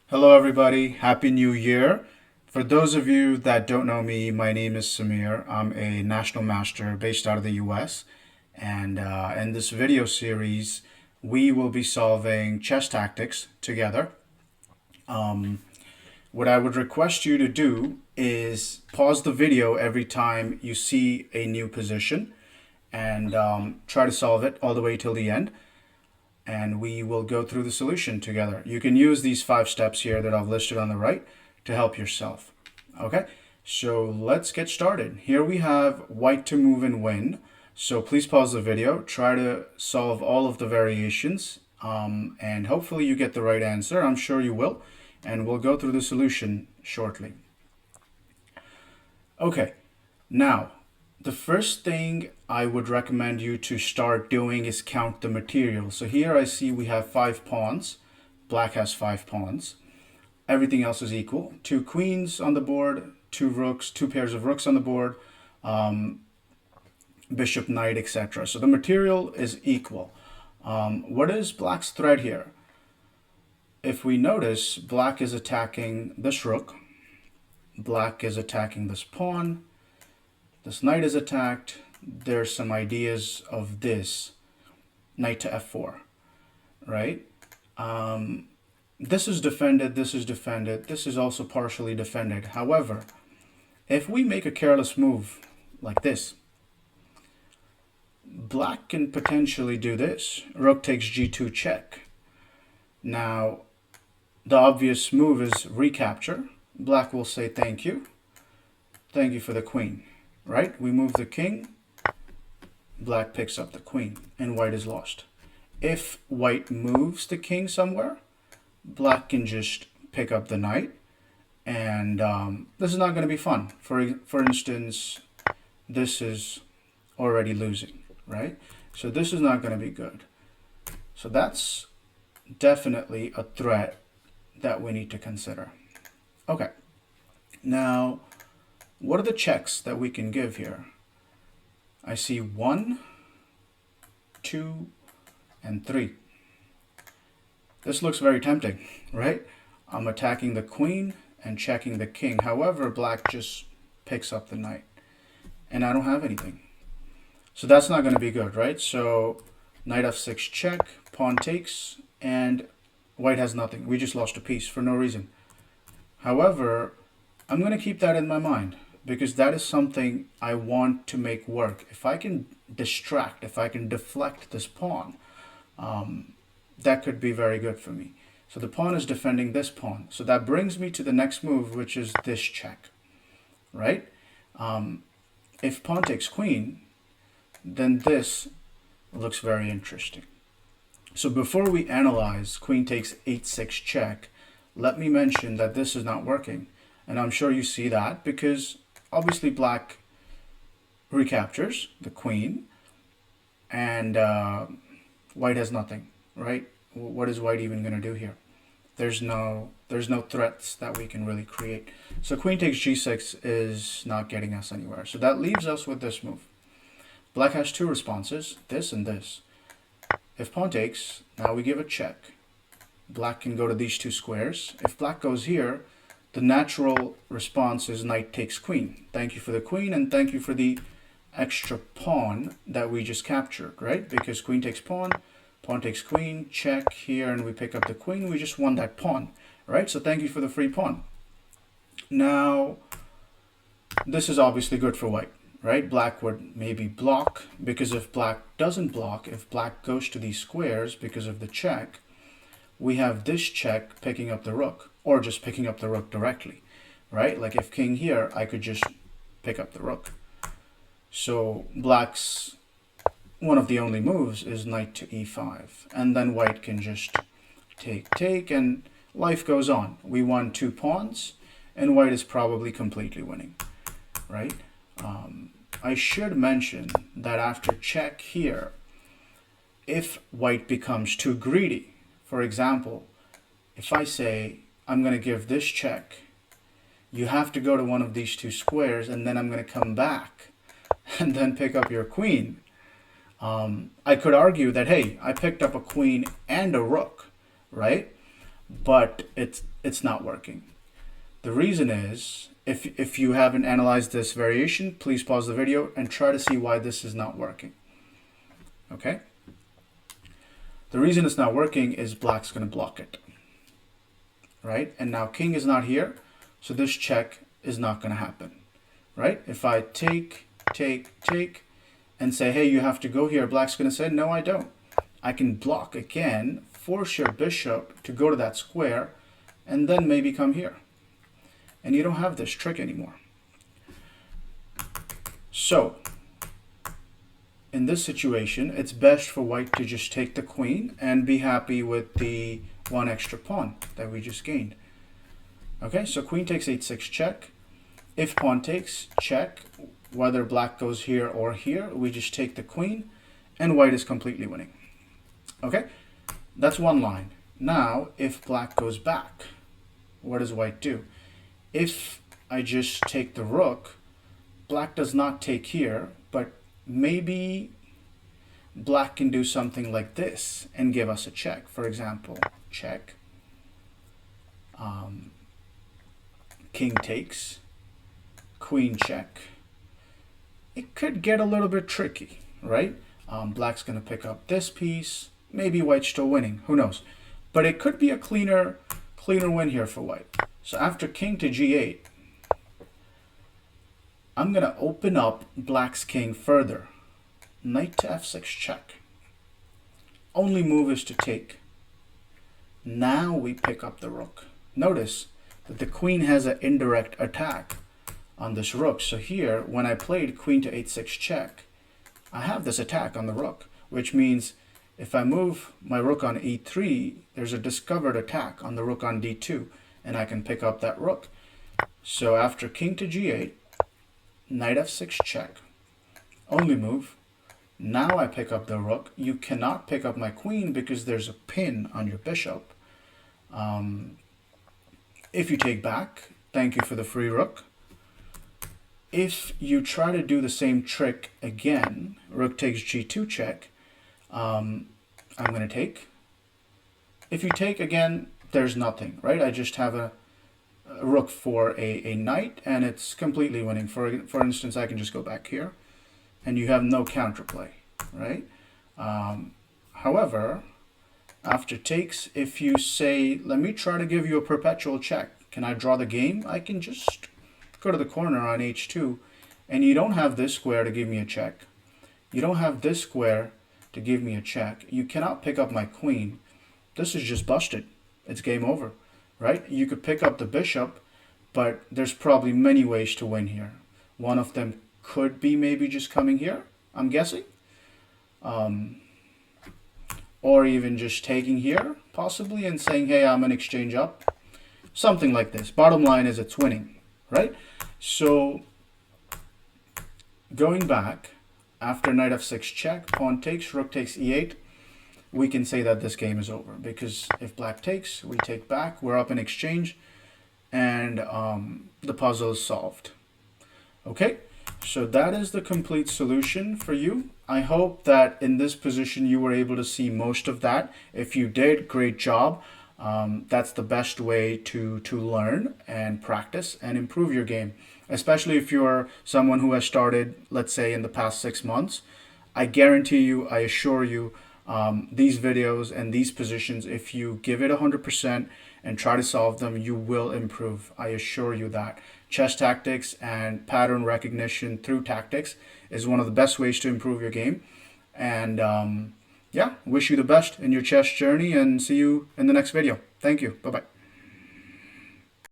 Hello, everybody. Happy New Year. For those of you that don't know me, my name is Samir. I'm a national master based out of the US. And in this video series, we will be solving chess tactics together. Um, what I would request you to do is pause the video every time you see a new position and try to solve it all the way till the end, and we will go through the solution together. You can use these 5 steps here that I've listed on the right to help yourself. Okay, so let's get started. Here we have white to move and win. So please pause the video, try to solve all of the variations, and hopefully you get the right answer. I'm sure you will, and we'll go through the solution shortly. Okay, now the first thing I would recommend you to start doing is count the material. So here I see we have 5 pawns. Black has 5 pawns. Everything else is equal. 2 queens on the board, 2 rooks, 2 pairs of rooks on the board, bishop, knight, etc. So the material is equal. What is black's threat here? If we notice, black is attacking this rook. Black is attacking this pawn. This knight is attacked. There's some ideas of this. Knight to f4, right? This is defended, this is defended, this is also partially defended. However, if we make a careless move like this, black can potentially do this. Rook takes g2 check. Now, the obvious move is recapture. Black will say thank you. Thank you for the queen, right? We move the king. Black picks up the queen, and white is lost. If white moves the king somewhere, black can just pick up the knight, and this is not going to be fun. For instance, this is already losing, right? So this is not going to be good. So that's definitely a threat that we need to consider. Okay, now what are the checks that we can give here? I see 1, 2, and 3. This looks very tempting, right? I'm attacking the queen and checking the king. However, black just picks up the knight, and I don't have anything. So that's not going to be good, right? So knight f6 check, pawn takes, and white has nothing. We just lost a piece for no reason. However, I'm going to keep that in my mind because that is something I want to make work. If I can distract, if I can deflect this pawn, that could be very good for me. So the pawn is defending this pawn. So that brings me to the next move, which is this check, right? If pawn takes queen, then this looks very interesting. So before we analyze queen takes h6 check, let me mention that this is not working. And I'm sure you see that because obviously black recaptures the queen and white has nothing, right? What is white even going to do here? There's no threats that we can really create. So queen takes g6 is not getting us anywhere. So that leaves us with this move. Black has 2 responses, this and this. If pawn takes, now we give a check. Black can go to these 2 squares. If black goes here, the natural response is knight takes queen. Thank you for the queen and thank you for the extra pawn that we just captured, right? Because queen takes pawn, pawn takes queen, check here, and we pick up the queen. We just won that pawn, right? So thank you for the free pawn. Now, this is obviously good for white, right? Black would maybe block, because if black doesn't block, if black goes to these squares because of the check, we have this check picking up the rook, or just picking up the rook directly, right? Like if king here, I could just pick up the rook. So black's one of the only moves is knight to e5, and then white can just take, and life goes on. We won 2 pawns, and white is probably completely winning, right? I should mention that after check here, if white becomes too greedy, for example, if I say I'm going to give this check, you have to go to one of these 2 squares, and then I'm going to come back and then pick up your queen. I could argue that, hey, I picked up a queen and a rook, right? but it's not working. The reason is, if you haven't analyzed this variation, please pause the video and try to see why this is not working. Okay? The reason it's not working is black's going to block it. Right? And now king is not here, so this check is not going to happen. Right? If I take, and say, hey, you have to go here, black's going to say, no, I don't. I can block again, force your bishop to go to that square, and then maybe come here. And you don't have this trick anymore. So, in this situation, it's best for white to just take the queen and be happy with the one extra pawn that we just gained. Okay, so queen takes h6 check. If pawn takes, check. Whether black goes here or here, we just take the queen, and white is completely winning. Okay, that's one line. Now, if black goes back, what does white do? If I just take the rook, black does not take here, but maybe black can do something like this and give us a check. For example, check. King takes, queen check. It could get a little bit tricky, right? Black's going to pick up this piece. Maybe white's still winning. Who knows? But it could be a cleaner win here for white. So after king to g8, I'm going to open up black's king further. Knight to f6 check. Only move is to take. Now we pick up the rook. Notice that the queen has an indirect attack on this rook. So here, when I played queen to h6 check, I have this attack on the rook, which means if I move my rook on e3, there's a discovered attack on the rook on d2, and I can pick up that rook. So after king to g8, knight f6 check, only move. Now I pick up the rook. You cannot pick up my queen because there's a pin on your bishop. If you take back, thank you for the free rook. If you try to do the same trick again, rook takes g2 check, I'm going to take. If you take again, there's nothing, right? I just have a rook for a knight, and it's completely winning. For instance, I can just go back here, and you have no counterplay, right? However, after takes, if you say, let me try to give you a perpetual check, can I draw the game? I can just go to the corner on h2, and you don't have this square to give me a check. You don't have this square to give me a check. You cannot pick up my queen. This is just busted. It's game over, right? You could pick up the bishop, but there's probably many ways to win here. One of them could be maybe just coming here, I'm guessing. Or even just taking here, possibly, and saying, hey, I'm an exchange up. Something like this. Bottom line is it's winning, right? So going back, after knight f6 check, pawn takes, rook takes e8, we can say that this game is over. Because if black takes, we take back, we're up in exchange, and the puzzle is solved. Okay, so that is the complete solution for you. I hope that in this position you were able to see most of that. If you did, great job. That's the best way to learn and practice and improve your game, especially if you're someone who has started, let's say, in the past 6 months. I guarantee you, I assure you, these videos and these positions, if you give it 100% and try to solve them, you will improve. I assure you that. Chess tactics and pattern recognition through tactics is one of the best ways to improve your game. And yeah, wish you the best in your chess journey, and see you in the next video. Thank you. Bye-bye.